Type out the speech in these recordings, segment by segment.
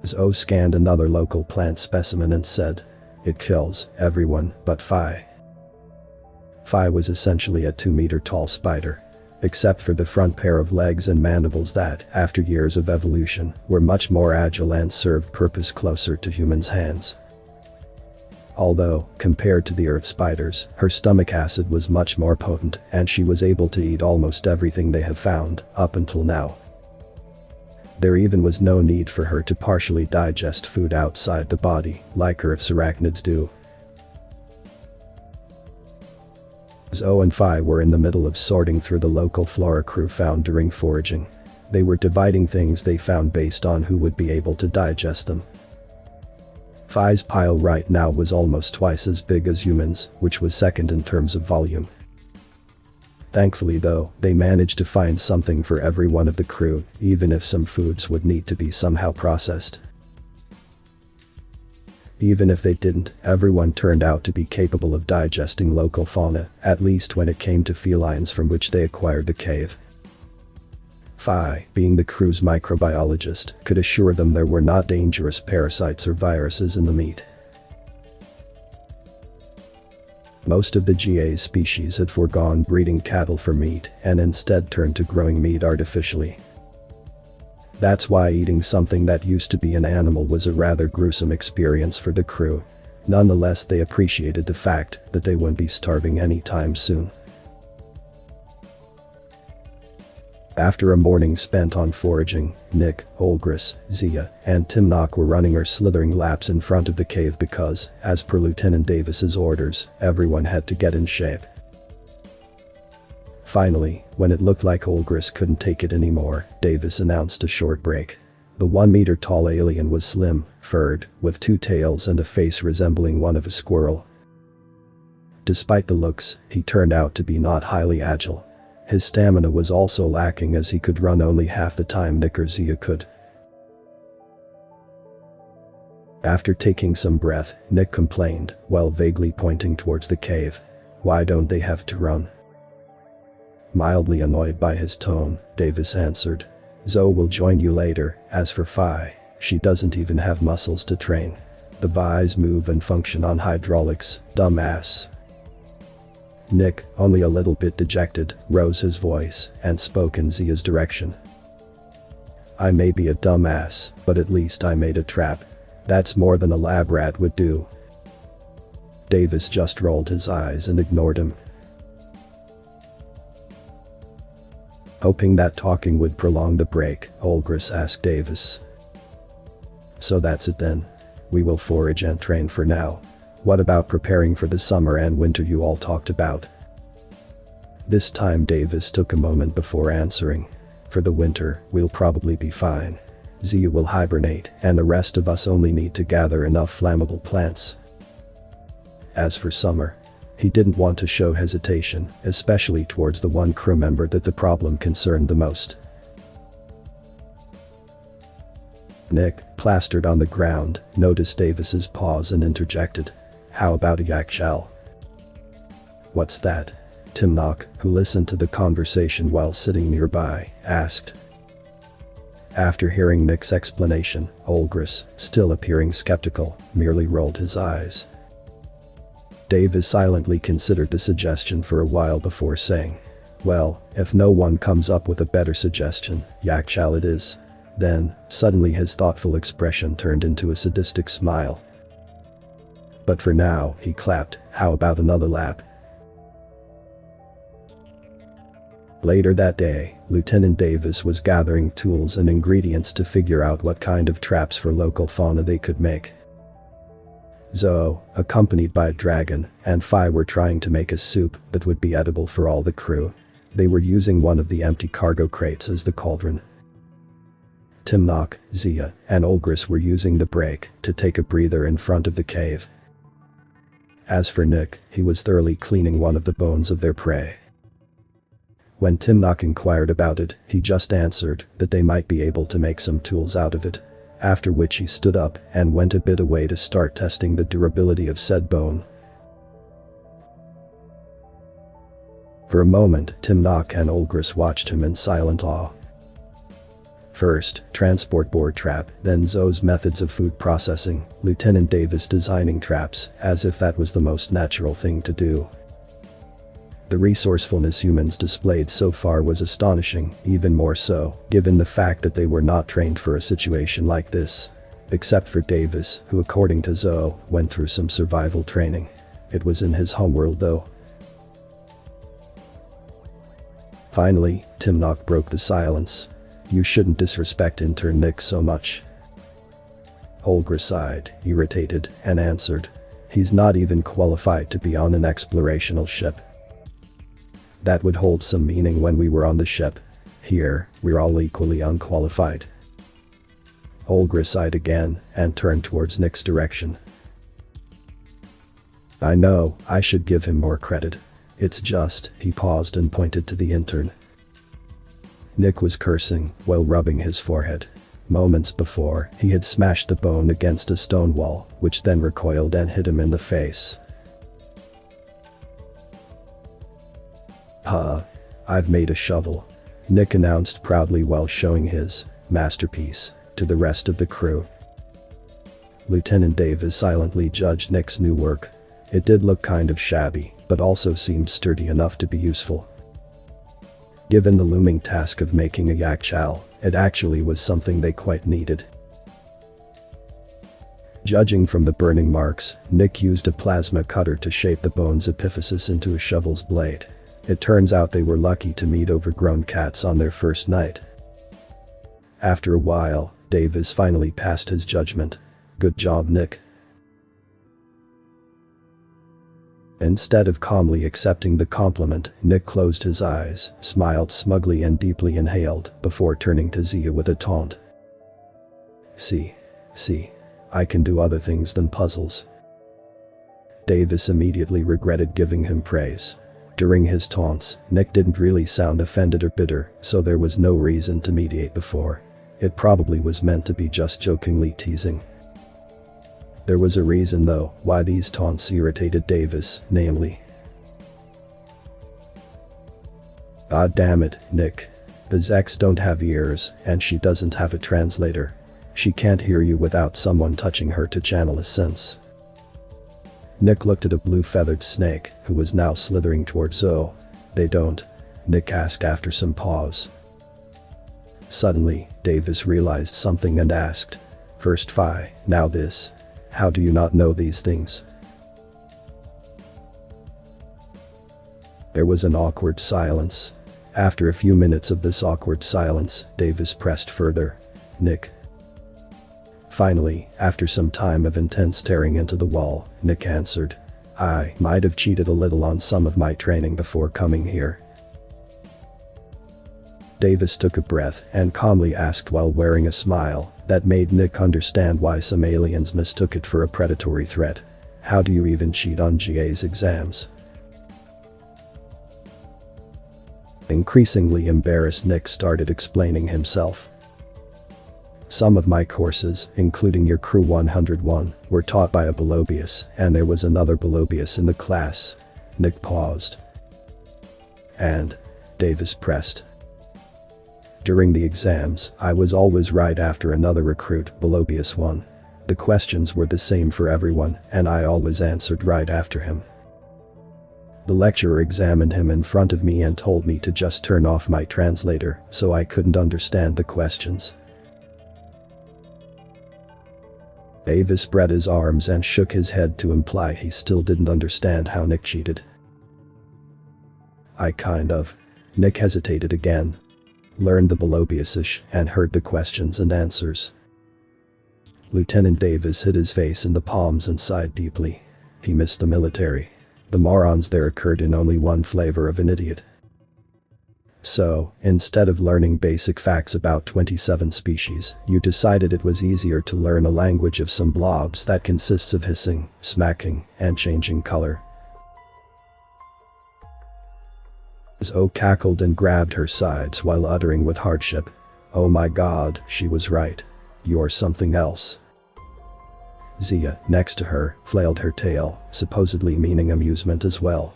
Zoe scanned another local plant specimen and said, "It kills everyone but Phi." Phi was essentially a 2-meter-tall spider, except for the front pair of legs and mandibles that, after years of evolution, were much more agile and served purpose closer to humans' hands. Although, compared to the earth spiders, her stomach acid was much more potent and she was able to eat almost everything they have found up until now. There even was no need for her to partially digest food outside the body, like earth's arachnids do. Zoe and Phi were in the middle of sorting through the local flora crew found during foraging. They were dividing things they found based on who would be able to digest them. Phi's pile right now was almost twice as big as humans, which was second in terms of volume. Thankfully though, they managed to find something for every one of the crew, even if some foods would need to be somehow processed. Even if they didn't, everyone turned out to be capable of digesting local fauna, at least when it came to felines from which they acquired the cave. Phi, being the crew's microbiologist, could assure them there were not dangerous parasites or viruses in the meat. Most of the GA's species had foregone breeding cattle for meat and instead turned to growing meat artificially. That's why eating something that used to be an animal was a rather gruesome experience for the crew. Nonetheless, they appreciated the fact that they wouldn't be starving anytime soon. After a morning spent on foraging, Nick, Olgris, Zia, and Timnock were running or slithering laps in front of the cave because, as per Lieutenant Davis's orders, everyone had to get in shape. Finally, when it looked like Olgris couldn't take it anymore, Davis announced a short break. The 1-meter-tall alien was slim, furred, with 2 tails and a face resembling one of a squirrel. Despite the looks, he turned out to be not highly agile. His stamina was also lacking as he could run only half the time Nick or Zia could. After taking some breath, Nick complained, while vaguely pointing towards the cave. "Why don't they have to run?" Mildly annoyed by his tone, Davis answered, "Zoe will join you later. As for Phi, she doesn't even have muscles to train. The Vi's move and function on hydraulics, dumbass." Nick, only a little bit dejected, rose his voice and spoke in Zia's direction. "I may be a dumbass, but at least I made a trap. That's more than a lab rat would do." Davis just rolled his eyes and ignored him. Hoping that talking would prolong the break, Olgris asked Davis, "So that's it then? We will forage and train for now. What about preparing for the summer and winter you all talked about?" This time Davis took a moment before answering. "For the winter, we'll probably be fine. Zia will hibernate and the rest of us only need to gather enough flammable plants. As for summer," he didn't want to show hesitation, especially towards the one crew member that the problem concerned the most. Nick, plastered on the ground, noticed Davis's pause and interjected, "How about a yak shell?" "What's that?" Timnock, who listened to the conversation while sitting nearby, asked. After hearing Nick's explanation, Olgris, still appearing skeptical, merely rolled his eyes. Davis silently considered the suggestion for a while before saying, "Well, if no one comes up with a better suggestion, yak shell it is." Then, suddenly his thoughtful expression turned into a sadistic smile. "But for now," he clapped, "how about another lap?" Later that day, Lieutenant Davis was gathering tools and ingredients to figure out what kind of traps for local fauna they could make. Zoe, accompanied by a dragon, and Phi were trying to make a soup that would be edible for all the crew. They were using one of the empty cargo crates as the cauldron. Timnock, Zia, and Olgris were using the break to take a breather in front of the cave. As for Nick, he was thoroughly cleaning one of the bones of their prey. When Timnock inquired about it, he just answered that they might be able to make some tools out of it, after which he stood up and went a bit away to start testing the durability of said bone. For a moment, Timnock and Olgris watched him in silent awe. First, transport board trap, then Zoe's methods of food processing, Lieutenant Davis designing traps, as if that was the most natural thing to do. The resourcefulness humans displayed so far was astonishing, even more so, given the fact that they were not trained for a situation like this. Except for Davis, who according to Zoe, went through some survival training. It was in his homeworld though. Finally, Timnock broke the silence. "You shouldn't disrespect intern Nick so much." Olga sighed, irritated, and answered, "He's not even qualified to be on an explorational ship. That would hold some meaning when we were on the ship. Here, we're all equally unqualified." Olga sighed again, and turned towards Nick's direction. "I know, I should give him more credit. It's just," he paused and pointed to the intern. Nick was cursing, while rubbing his forehead. Moments before, he had smashed the bone against a stone wall, which then recoiled and hit him in the face. I've made a shovel," Nick announced proudly while showing his masterpiece to the rest of the crew. Lieutenant Davis silently judged Nick's new work. It did look kind of shabby, but also seemed sturdy enough to be useful. Given the looming task of making a yak chow, it actually was something they quite needed. Judging from the burning marks, Nick used a plasma cutter to shape the bone's epiphysis into a shovel's blade. It turns out they were lucky to meet overgrown cats on their first night. After a while, Davis finally passed his judgment. "Good job, Nick." Instead of calmly accepting the compliment, Nick closed his eyes, smiled smugly and deeply inhaled, before turning to Zia with a taunt. See, I can do other things than puzzles." Davis immediately regretted giving him praise. During his taunts, Nick didn't really sound offended or bitter, so there was no reason to mediate before. It probably was meant to be just jokingly teasing. There was a reason though why these taunts irritated Davis, namely, "God damn it, Nick. The Zex don't have ears, and she doesn't have a translator. She can't hear you without someone touching her to channel a sense." Nick looked at a blue-feathered snake, who was now slithering towards Zoe. "They don't?" Nick asked after some pause. Suddenly, Davis realized something and asked, "First Phi, now this. How do you not know these things?" There was an awkward silence. After a few minutes of this awkward silence, Davis pressed further. "Nick." Finally, after some time of intense staring into the wall, Nick answered, "I might have cheated a little on some of my training before coming here." Davis took a breath and calmly asked while wearing a smile that made Nick understand why some aliens mistook it for a predatory threat. "How do you even cheat on GA's exams?" Increasingly embarrassed, Nick started explaining himself. "Some of my courses, including your Crew 101, were taught by a Belobius, and there was another Belobius in the class." Nick paused. "And?" Davis pressed. "During the exams, I was always right after another recruit, Belobius 1. The questions were the same for everyone, and I always answered right after him. The lecturer examined him in front of me and told me to just turn off my translator, so I couldn't understand the questions." Davis spread his arms and shook his head to imply he still didn't understand how Nick cheated. "I kind of." Nick hesitated again. "Learned the Belobius-ish and heard the questions and answers." Lieutenant Davis hid his face in the palms and sighed deeply. He missed the military. The morons there occurred in only one flavor of an idiot. "So, instead of learning basic facts about 27 species, you decided it was easier to learn a language of some blobs that consists of hissing, smacking, and changing color." Zoe cackled and grabbed her sides while uttering with hardship, "Oh my god, she was right. You're something else." Zia, next to her, flailed her tail, supposedly meaning amusement as well.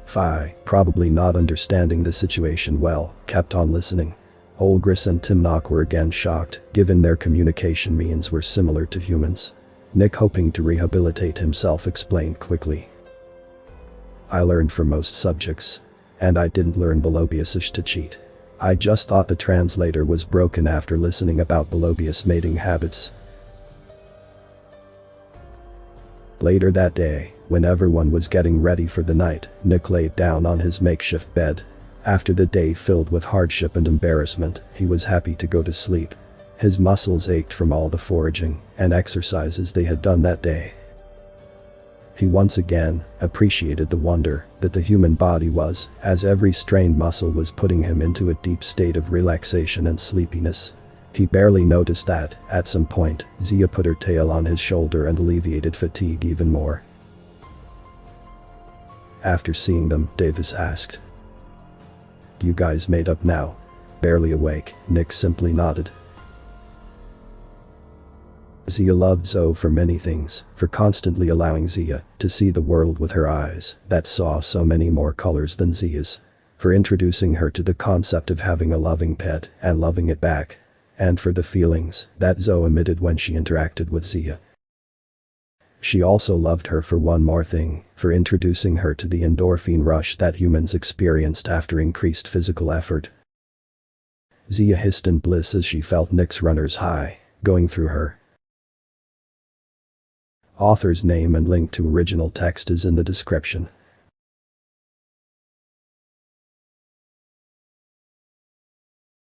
Phi, probably not understanding the situation well, kept on listening. Olgris and Timnock were again shocked, given their communication means were similar to humans. Nick, hoping to rehabilitate himself, explained quickly. I learned for most subjects. And I didn't learn Belobius to cheat. I just thought the translator was broken after listening about Belobius mating habits. Later that day, when everyone was getting ready for the night, Nick laid down on his makeshift bed. After the day filled with hardship and embarrassment, he was happy to go to sleep. His muscles ached from all the foraging and exercises they had done that day. He once again appreciated the wonder that the human body was, as every strained muscle was putting him into a deep state of relaxation and sleepiness. He barely noticed that, at some point, Zia put her tail on his shoulder and alleviated fatigue even more. After seeing them, Davis asked, "You guys made up now?" Barely awake, Nick simply nodded. Zia loved Zoe for many things, for constantly allowing Zia to see the world with her eyes that saw so many more colors than Zia's, for introducing her to the concept of having a loving pet and loving it back, and for the feelings that Zoe emitted when she interacted with Zia. She also loved her for one more thing, for introducing her to the endorphin rush that humans experienced after increased physical effort. Zia hissed in bliss as she felt Nick's runner's high going through her. Author's name and link to original text is in the description.